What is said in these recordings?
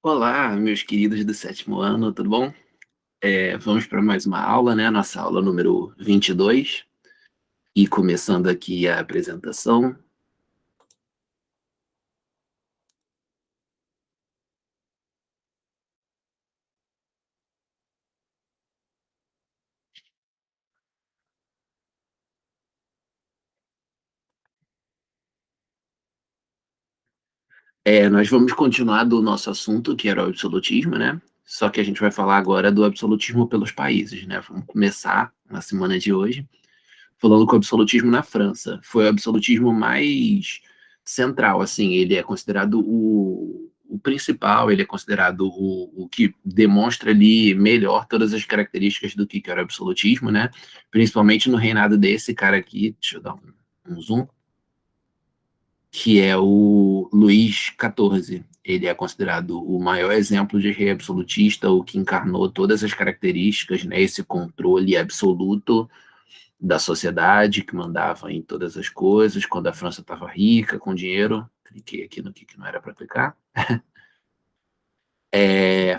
Olá, meus queridos do sétimo ano, tudo bom? Vamos para mais uma aula, né? Nossa aula número 22. E começando aqui a apresentação. Nós vamos continuar do nosso assunto, que era o absolutismo, né? Só que a gente vai falar agora do absolutismo pelos países, né? Vamos começar na semana de hoje falando com o absolutismo na França. Foi o absolutismo mais central, assim, ele é considerado o principal, ele é considerado o que demonstra ali melhor todas as características do que era o absolutismo, né? Principalmente no reinado desse cara aqui, deixa eu dar um zoom, que é o Luís XIV. Ele é considerado o maior exemplo de rei absolutista, o que encarnou todas as características, né, esse controle absoluto da sociedade que mandava em todas as coisas, quando a França estava rica, com dinheiro. Cliquei aqui no que não era para clicar.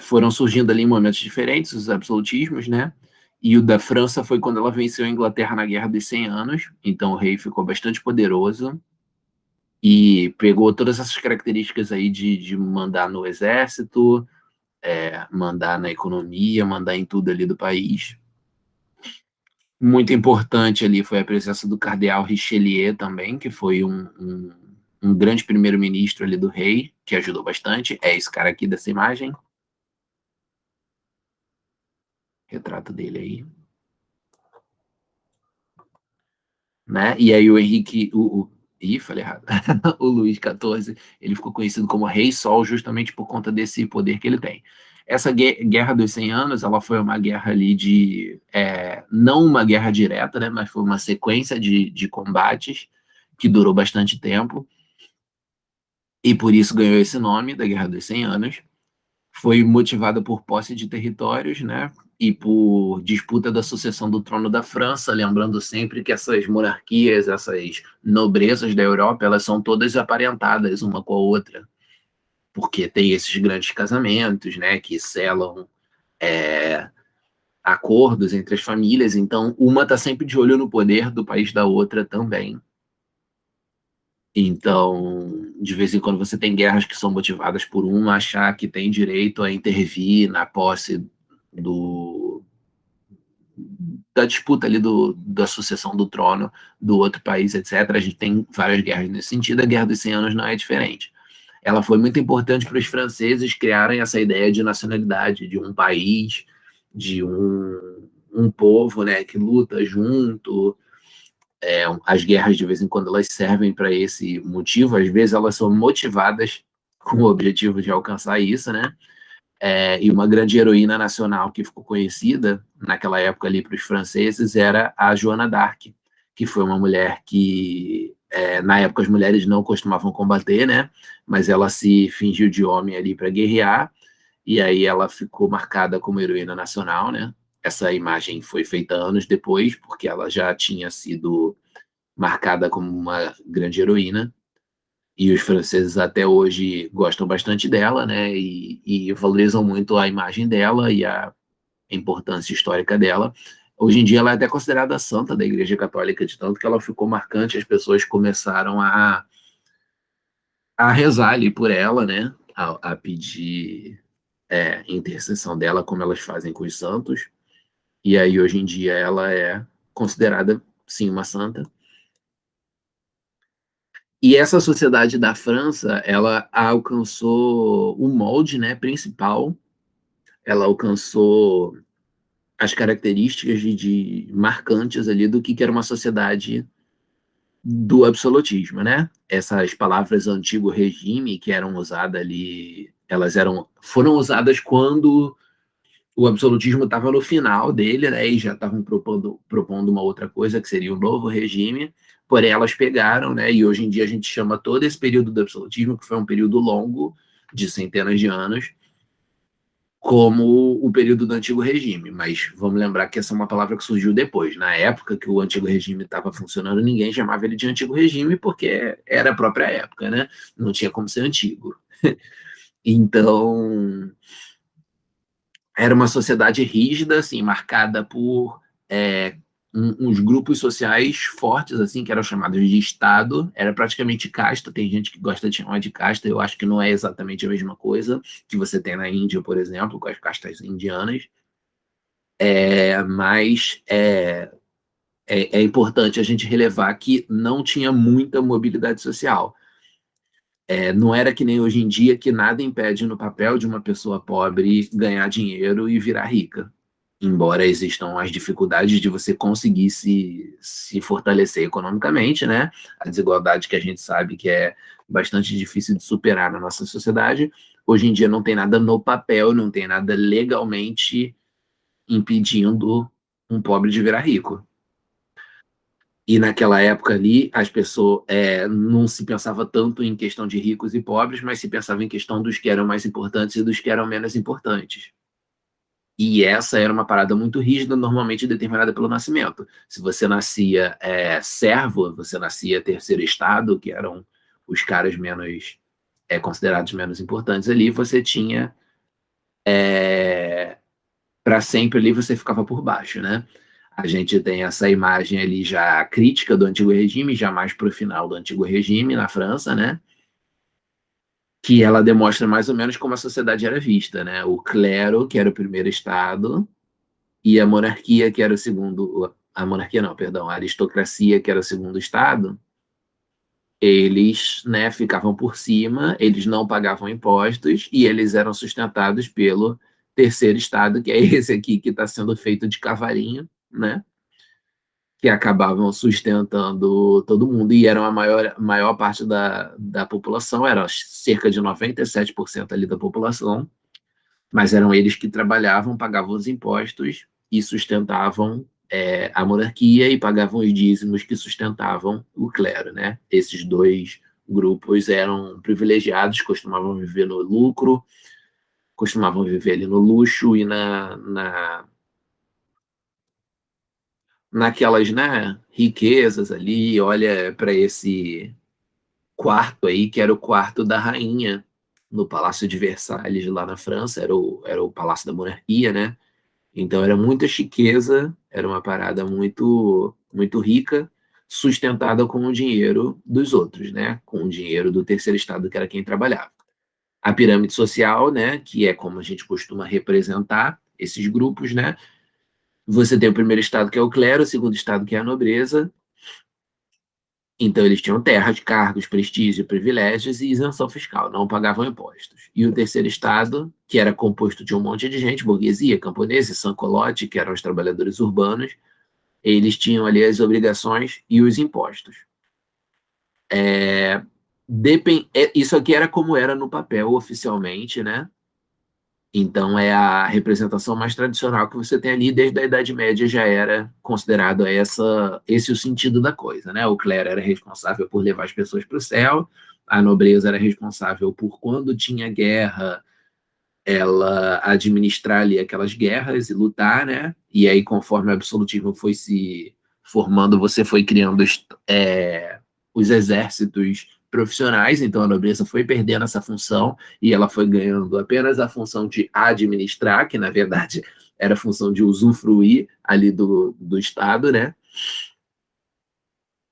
Foram surgindo ali em momentos diferentes os absolutismos, né? E o da França foi quando ela venceu a Inglaterra na Guerra dos 100 Anos, então o rei ficou bastante poderoso e pegou todas essas características aí de mandar no exército, mandar na economia, mandar em tudo ali do país. Muito importante ali foi a presença do cardeal Richelieu também, que foi um grande primeiro-ministro ali do rei, que ajudou bastante. É esse cara aqui dessa imagem, retrato dele aí, né? E aí o Henrique, ih, falei errado. O Luís XIV, ele ficou conhecido como Rei Sol justamente por conta desse poder que ele tem. Essa Guerra dos 100 Anos, ela foi uma guerra ali não uma guerra direta, né, mas foi uma sequência de combates que durou bastante tempo, e por isso ganhou esse nome, da Guerra dos 100 Anos. Foi motivada por posse de territórios, né, e por disputa da sucessão do trono da França, lembrando sempre que essas monarquias, essas nobrezas da Europa, elas são todas aparentadas uma com a outra, porque tem esses grandes casamentos, né, que selam é, acordos entre as famílias, então uma está sempre de olho no poder do país da outra também. Então, de vez em quando você tem guerras que são motivadas por um achar que tem direito a intervir na posse do, da disputa ali da sucessão do trono do outro país, etc. A gente tem várias guerras nesse sentido, a Guerra dos 100 Anos não é diferente. Ela foi muito importante para os franceses criarem essa ideia de nacionalidade, de um país, de um povo, né, que luta junto. As guerras, de vez em quando, elas servem para esse motivo, às vezes elas são motivadas com o objetivo de alcançar isso, né? E uma grande heroína nacional que ficou conhecida naquela época ali para os franceses era a Joana d'Arc, que foi uma mulher que, na época, as mulheres não costumavam combater, né? Mas ela se fingiu de homem ali para guerrear, e aí ela ficou marcada como heroína nacional, né? Essa imagem foi feita anos depois, porque ela já tinha sido marcada como uma grande heroína, e os franceses até hoje gostam bastante dela, né, e valorizam muito a imagem dela e a importância histórica dela. Hoje em dia ela é até considerada santa da Igreja Católica, de tanto que ela ficou marcante, as pessoas começaram a rezar ali por ela, né, a pedir intercessão dela, como elas fazem com os santos, e aí hoje em dia ela é considerada, sim, uma santa. E essa sociedade da França, ela alcançou o molde, né, principal, ela alcançou as características de marcantes ali do que era uma sociedade do absolutismo, né? Essas palavras antigo regime que eram usadas ali, foram usadas quando o absolutismo estava no final dele, né, e já estavam propondo uma outra coisa, que seria o novo regime, porém elas pegaram, né, e hoje em dia a gente chama todo esse período do absolutismo, que foi um período longo, de centenas de anos, como o período do antigo regime, mas vamos lembrar que essa é uma palavra que surgiu depois. Na época que o antigo regime estava funcionando, ninguém chamava ele de antigo regime, porque era a própria época, né? Não tinha como ser antigo. Então, era uma sociedade rígida, assim, marcada por uns grupos sociais fortes, assim, que eram chamados de Estado. Era praticamente casta. Tem gente que gosta de chamar de casta. Eu acho que não é exatamente a mesma coisa que você tem na Índia, por exemplo, com as castas indianas. Mas é importante a gente relevar que não tinha muita mobilidade social. Não era que nem hoje em dia, que nada impede no papel de uma pessoa pobre ganhar dinheiro e virar rica. Embora existam as dificuldades de você conseguir se fortalecer economicamente, né? A desigualdade que a gente sabe que é bastante difícil de superar na nossa sociedade. Hoje em dia não tem nada no papel, não tem nada legalmente impedindo um pobre de virar rico. E naquela época ali, as pessoas não se pensava tanto em questão de ricos e pobres, mas se pensava em questão dos que eram mais importantes e dos que eram menos importantes. E essa era uma parada muito rígida, normalmente determinada pelo nascimento. Se você nascia servo, você nascia terceiro estado, que eram os caras menos considerados menos importantes ali, você tinha para sempre ali, você ficava por baixo, né? A gente tem essa imagem ali já crítica do Antigo Regime, já mais para o final do Antigo Regime, na França, né? Que ela demonstra mais ou menos como a sociedade era vista, né? O clero, que era o primeiro estado, e a monarquia, que era o segundo. A monarquia não, perdão, a aristocracia, que era o segundo estado, eles, né, ficavam por cima, eles não pagavam impostos e eles eram sustentados pelo terceiro estado, que é esse aqui que está sendo feito de cavalinho, né? Que acabavam sustentando todo mundo e eram a maior parte da população, era cerca de 97% ali da população, mas eram eles que trabalhavam, pagavam os impostos e sustentavam a monarquia e pagavam os dízimos que sustentavam o clero, né? Esses dois grupos eram privilegiados, costumavam viver no lucro, costumavam viver ali no luxo e naquelas, né, riquezas ali. Olha para esse quarto aí, que era o quarto da rainha, no Palácio de Versalhes, lá na França, era o Palácio da Monarquia, né? Então era muita chiqueza, era uma parada muito, muito rica, sustentada com o dinheiro dos outros, né? Com o dinheiro do terceiro estado, que era quem trabalhava. A pirâmide social, né? Que é como a gente costuma representar esses grupos, né? Você tem o primeiro estado, que é o clero, o segundo estado, que é a nobreza. Então eles tinham terras, cargos, prestígio, privilégios e isenção fiscal, não pagavam impostos. E o terceiro estado, que era composto de um monte de gente, burguesia, camponeses, sans-culottes, que eram os trabalhadores urbanos, eles tinham ali as obrigações e os impostos. Isso aqui era como era no papel oficialmente, né? Então é a representação mais tradicional que você tem ali, desde a Idade Média já era considerado esse o sentido da coisa, né? O clero era responsável por levar as pessoas para o céu, a nobreza era responsável por, quando tinha guerra, ela administrar ali aquelas guerras e lutar, né? E aí, conforme o absolutismo foi se formando, você foi criando os exércitos profissionais, então a nobreza foi perdendo essa função e ela foi ganhando apenas a função de administrar, que na verdade era a função de usufruir ali do Estado, né?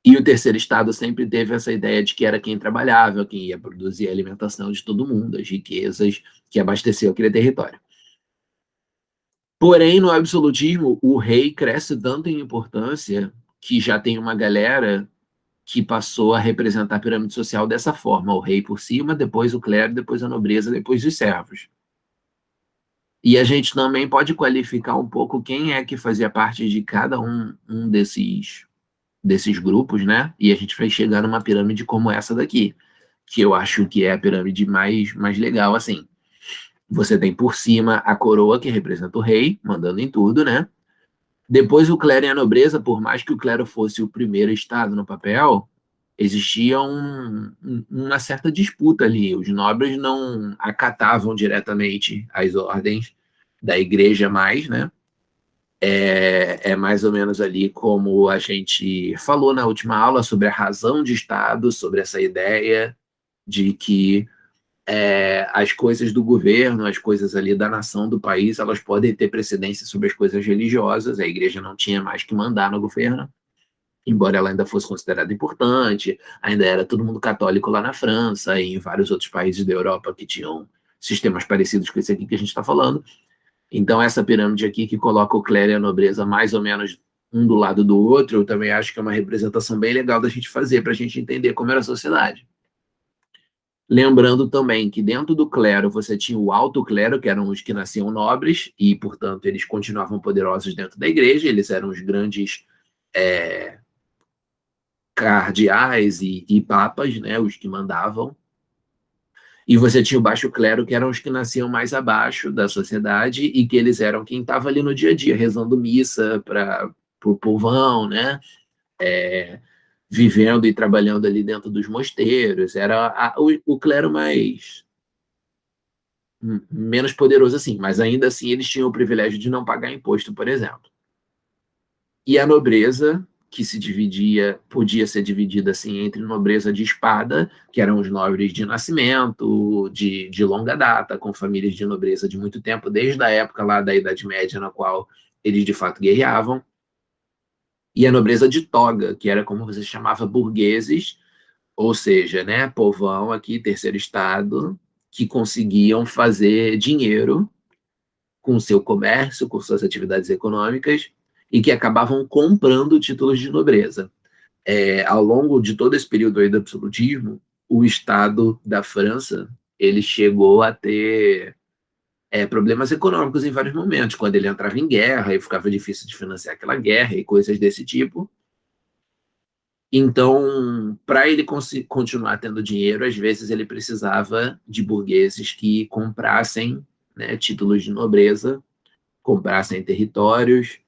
E o terceiro estado sempre teve essa ideia de que era quem trabalhava, quem ia produzir a alimentação de todo mundo, as riquezas que abasteciam aquele território. Porém, no absolutismo, o rei cresce tanto em importância que já tem uma galera que passou a representar a pirâmide social dessa forma: o rei por cima, depois o clero, depois a nobreza, depois os servos. E a gente também pode qualificar um pouco quem é que fazia parte de cada um desses grupos, né? E a gente vai chegar numa pirâmide como essa daqui, que eu acho que é a pirâmide mais legal, assim. Você tem por cima a coroa, que representa o rei, mandando em tudo, né? Depois o clero e a nobreza, por mais que o clero fosse o primeiro estado no papel, existia uma certa disputa ali. Os nobres não acatavam diretamente as ordens da igreja mais, né? É mais ou menos ali como a gente falou na última aula sobre a razão de Estado, sobre essa ideia de que as coisas do governo, as coisas ali da nação, do país, elas podem ter precedência sobre as coisas religiosas. A igreja não tinha mais que mandar no governo, embora ela ainda fosse considerada importante, ainda era todo mundo católico lá na França e em vários outros países da Europa que tinham sistemas parecidos com esse aqui que a gente está falando. Então, essa pirâmide aqui que coloca o clero e a nobreza mais ou menos um do lado do outro, eu também acho que é uma representação bem legal da gente fazer, para a gente entender como era a sociedade. Lembrando também que dentro do clero você tinha o alto clero, que eram os que nasciam nobres, e, portanto, eles continuavam poderosos dentro da igreja, eles eram os grandes cardeais e papas, né, os que mandavam. E você tinha o baixo clero, que eram os que nasciam mais abaixo da sociedade e que eles eram quem estava ali no dia a dia, rezando missa para o povão, né? Vivendo e trabalhando ali dentro dos mosteiros. Era o clero menos poderoso assim, mas ainda assim eles tinham o privilégio de não pagar imposto, por exemplo. E a nobreza, que se dividia, podia ser dividida assim entre nobreza de espada, que eram os nobres de nascimento, de longa data, com famílias de nobreza de muito tempo, desde a época lá da Idade Média, na qual eles de fato guerreavam, e a nobreza de toga, que era como você chamava burgueses, ou seja, né, povão aqui, terceiro estado, que conseguiam fazer dinheiro com o seu comércio, com suas atividades econômicas, e que acabavam comprando títulos de nobreza. Ao longo de todo esse período aí do absolutismo, o Estado da França ele chegou a ter problemas econômicos em vários momentos, quando ele entrava em guerra e ficava difícil de financiar aquela guerra e coisas desse tipo. Então, para ele continuar tendo dinheiro, às vezes ele precisava de burgueses que comprassem, né, títulos de nobreza, comprassem territórios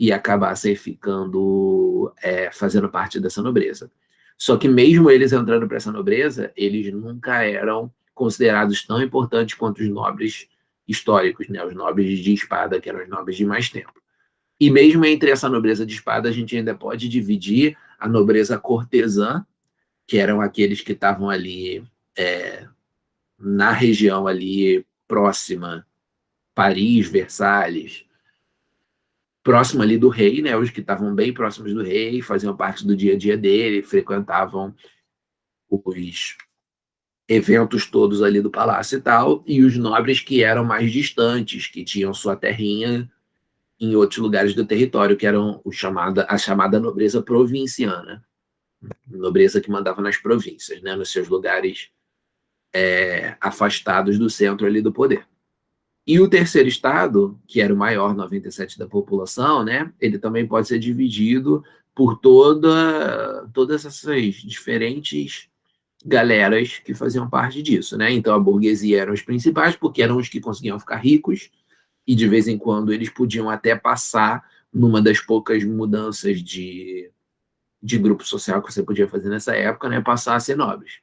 e acabassem ficando fazendo parte dessa nobreza. Só que mesmo eles entrando para essa nobreza, eles nunca eram considerados tão importantes quanto os nobres históricos, né? Os nobres de espada, que eram os nobres de mais tempo. E mesmo entre essa nobreza de espada, a gente ainda pode dividir a nobreza cortesã, que eram aqueles que estavam ali na região ali próxima, Paris, Versalhes, próximo ali do rei, né? Os que estavam bem próximos do rei, faziam parte do dia a dia dele, frequentavam os eventos todos ali do palácio e tal, e os nobres que eram mais distantes, que tinham sua terrinha em outros lugares do território, que eram a chamada nobreza provinciana, nobreza que mandava nas províncias, né? Nos seus lugares afastados do centro ali do poder. E o terceiro estado, que era o maior, 97% da população, né, ele também pode ser dividido por todas essas diferentes galeras que faziam parte disso, né? Então a burguesia eram os principais, porque eram os que conseguiam ficar ricos, e de vez em quando eles podiam até passar numa das poucas mudanças de grupo social que você podia fazer nessa época, né, passar a ser nobres.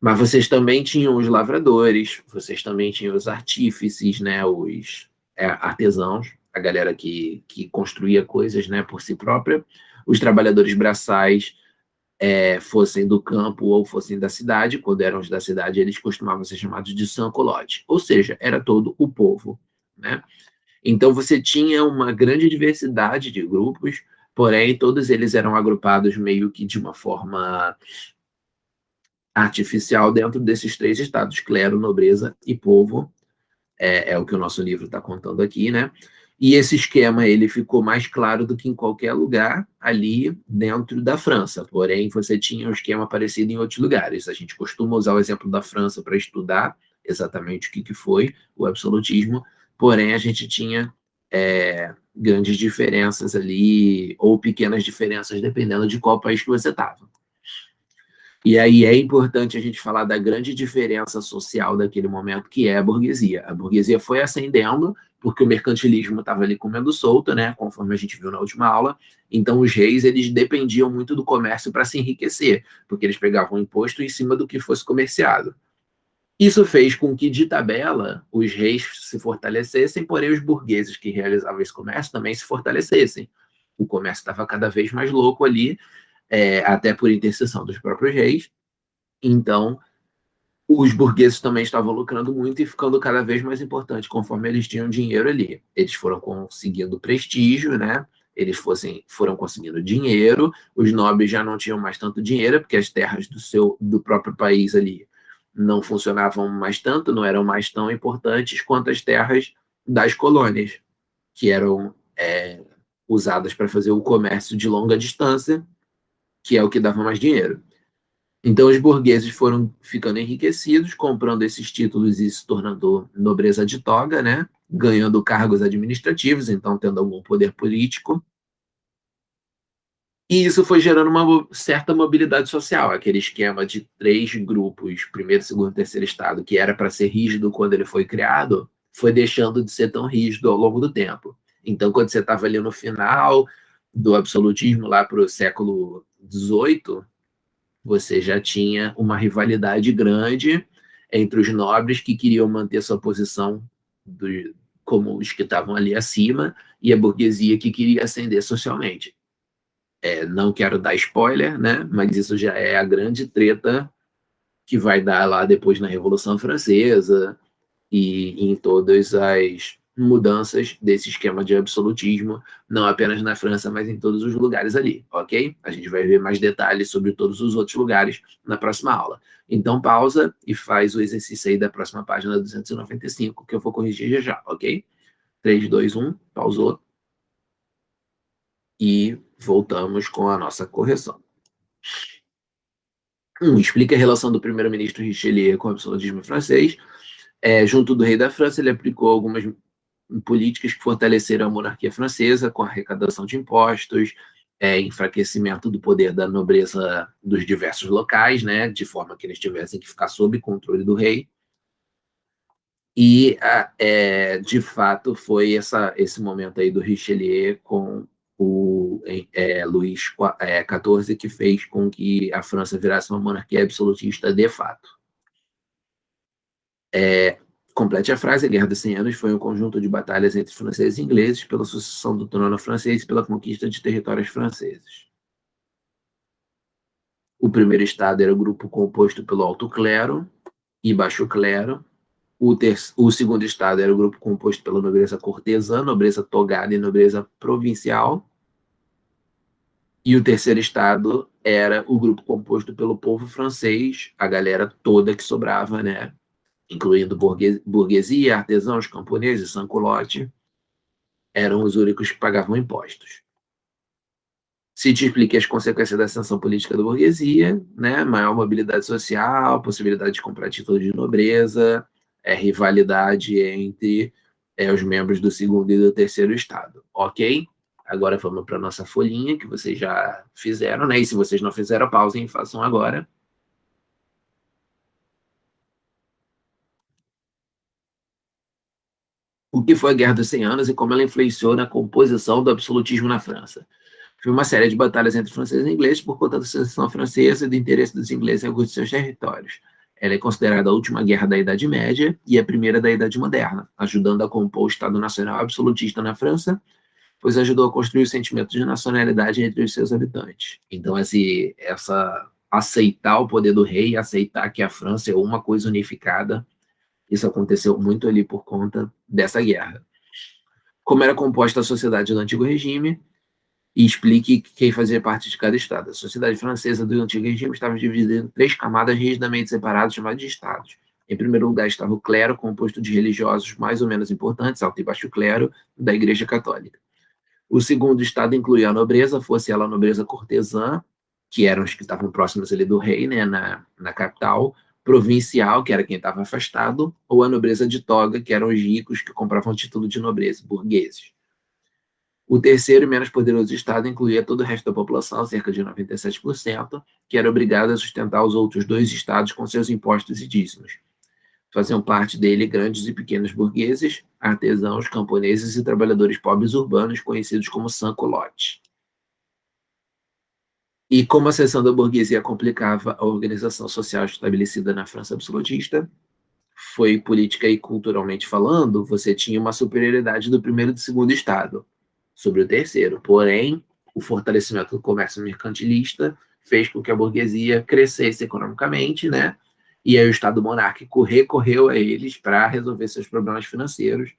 Mas vocês também tinham os lavradores, vocês também tinham os artífices, né, os artesãos, a galera que construía coisas, né, por si própria, os trabalhadores braçais, fossem do campo ou fossem da cidade. Quando eram os da cidade, eles costumavam ser chamados de sans-culottes, ou seja, era todo o povo, né? Então você tinha uma grande diversidade de grupos, porém todos eles eram agrupados meio que de uma forma artificial dentro desses três estados: clero, nobreza e povo. É o que o nosso livro está contando aqui, né? E esse esquema ele ficou mais claro do que em qualquer lugar ali dentro da França. Porém, você tinha um esquema parecido em outros lugares. A gente costuma usar o exemplo da França para estudar exatamente o que foi o absolutismo, porém a gente tinha grandes diferenças ali, ou pequenas diferenças, dependendo de qual país que você estava. E aí é importante a gente falar da grande diferença social daquele momento, que é a burguesia. A burguesia foi ascendendo porque o mercantilismo estava ali comendo solto, né, conforme a gente viu na última aula. Então os reis eles dependiam muito do comércio para se enriquecer, porque eles pegavam imposto em cima do que fosse comerciado. Isso fez com que, de tabela, os reis se fortalecessem, porém os burgueses que realizavam esse comércio também se fortalecessem. O comércio estava cada vez mais louco ali, até por intercessão dos próprios reis. Então, Os burgueses também estavam lucrando muito e ficando cada vez mais importante, conforme eles tinham dinheiro ali. Eles foram conseguindo prestígio, né? Foram conseguindo dinheiro, os nobres já não tinham mais tanto dinheiro, porque as terras do próprio país ali não funcionavam mais tanto, não eram mais tão importantes quanto as terras das colônias, que eram usadas para fazer o comércio de longa distância, que é o que dava mais dinheiro. Então, os burgueses foram ficando enriquecidos, comprando esses títulos e se tornando nobreza de toga, né? Ganhando cargos administrativos, então tendo algum poder político. E isso foi gerando uma certa mobilidade social, aquele esquema de três grupos, primeiro, segundo, terceiro estado, que era para ser rígido quando ele foi criado, foi deixando de ser tão rígido ao longo do tempo. Então, quando você estava ali no final do absolutismo, lá para o século XVIII, você já tinha uma rivalidade grande entre os nobres que queriam manter sua posição do, como os que estavam ali acima e a burguesia que queria ascender socialmente. Não quero dar spoiler, né? Mas isso já é a grande treta que vai dar lá depois na Revolução Francesa e em todas as mudanças desse esquema de absolutismo, não apenas na França, mas em todos os lugares ali, ok? A gente vai ver mais detalhes sobre todos os outros lugares na próxima aula. Então, pausa e faz o exercício aí da próxima página 295, que eu vou corrigir já já, ok? 3, 2, 1, pausou. E voltamos com a nossa correção. Explica a relação do primeiro-ministro Richelieu com o absolutismo francês. Junto do rei da França, ele aplicou algumas políticas que fortaleceram a monarquia francesa, com arrecadação de impostos, enfraquecimento do poder da nobreza dos diversos locais, né, de forma que eles tivessem que ficar sob controle do rei. E, de fato, foi esse momento aí do Richelieu com o Luís XIV que fez com que a França virasse uma monarquia absolutista de fato. Complete a frase: a Guerra dos 100 Anos foi um conjunto de batalhas entre franceses e ingleses pela sucessão do trono francês e pela conquista de territórios franceses. O primeiro estado era o grupo composto pelo alto clero e baixo clero. O segundo estado era o grupo composto pela nobreza cortesã, nobreza togada e nobreza provincial. E o terceiro estado era o grupo composto pelo povo francês, a galera toda que sobrava, né? Incluindo burguesia, artesãos, camponeses, sans-culotte, eram os únicos que pagavam impostos. Se te expliquei as consequências da ascensão política da burguesia, né? Maior mobilidade social, possibilidade de comprar título de nobreza, rivalidade entre os membros do segundo e do terceiro estado, ok? Agora vamos para a nossa folhinha, que vocês já fizeram, né? E se vocês não fizeram, pausem e façam agora. O que foi a Guerra dos 100 Anos e como ela influenciou na composição do absolutismo na França? Foi uma série de batalhas entre franceses e ingleses por conta da secessão francesa e do interesse dos ingleses em alguns de seus territórios. Ela é considerada a última guerra da Idade Média e a primeira da Idade Moderna, ajudando a compor o Estado Nacional absolutista na França, pois ajudou a construir o sentimento de nacionalidade entre os seus habitantes. Então, aceitar o poder do rei, aceitar que a França é uma coisa unificada, isso aconteceu muito ali por conta dessa guerra. Como era composta a sociedade do antigo regime, e explique quem fazia parte de cada estado. A sociedade francesa do antigo regime estava dividida em três camadas rigidamente separadas, chamadas de estados. Em primeiro lugar estava o clero, composto de religiosos mais ou menos importantes, alto e baixo clero, da Igreja Católica. O segundo estado incluía a nobreza, fosse ela a nobreza cortesã, que eram os que estavam próximos ali do rei, né, na capital, provincial, que era quem estava afastado, ou a nobreza de toga, que eram os ricos que compravam título de nobreza, burgueses. O terceiro e menos poderoso estado incluía todo o resto da população, cerca de 97%, que era obrigado a sustentar os outros dois estados com seus impostos e dízimos. Faziam parte dele grandes e pequenos burgueses, artesãos, camponeses e trabalhadores pobres urbanos, conhecidos como sans-culottes. E como a seção da burguesia complicava a organização social estabelecida na França absolutista, foi política e culturalmente falando, você tinha uma superioridade do primeiro e do segundo estado sobre o terceiro. Porém, o fortalecimento do comércio mercantilista fez com que a burguesia crescesse economicamente, né? e aí o Estado monárquico recorreu a eles para resolver seus problemas financeiros,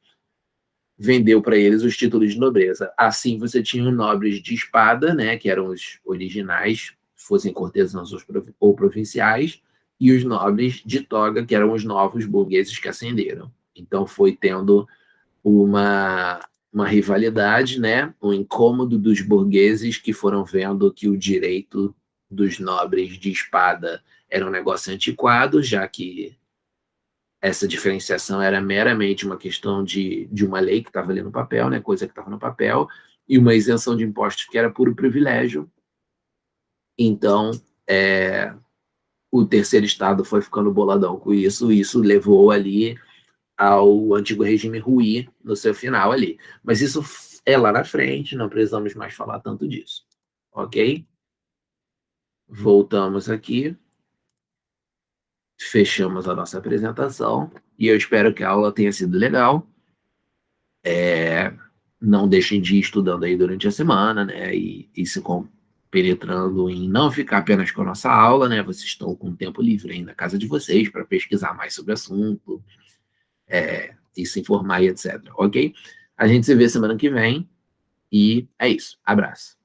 vendeu para eles os títulos de nobreza. Assim, você tinha os nobres de espada, né, que eram os originais, fossem cortesãos ou provinciais, e os nobres de toga, que eram os novos burgueses que ascenderam. Então, foi tendo uma rivalidade, né, um incômodo dos burgueses que foram vendo que o direito dos nobres de espada era um negócio antiquado, já que essa diferenciação era meramente uma questão de uma lei que estava ali no papel, né, coisa que estava no papel, e uma isenção de impostos que era puro privilégio. Então, o terceiro estado foi ficando boladão com isso, e isso levou ali ao antigo regime ruir no seu final ali. Mas isso é lá na frente, não precisamos mais falar tanto disso. Ok? Voltamos aqui, fechamos a nossa apresentação, e eu espero que a aula tenha sido legal. Não deixem de ir estudando aí durante a semana, né? E se penetrando em não ficar apenas com a nossa aula, né? Vocês estão com tempo livre aí na casa de vocês para pesquisar mais sobre o assunto, e se informar e etc. Ok? A gente se vê semana que vem e é isso. Abraço.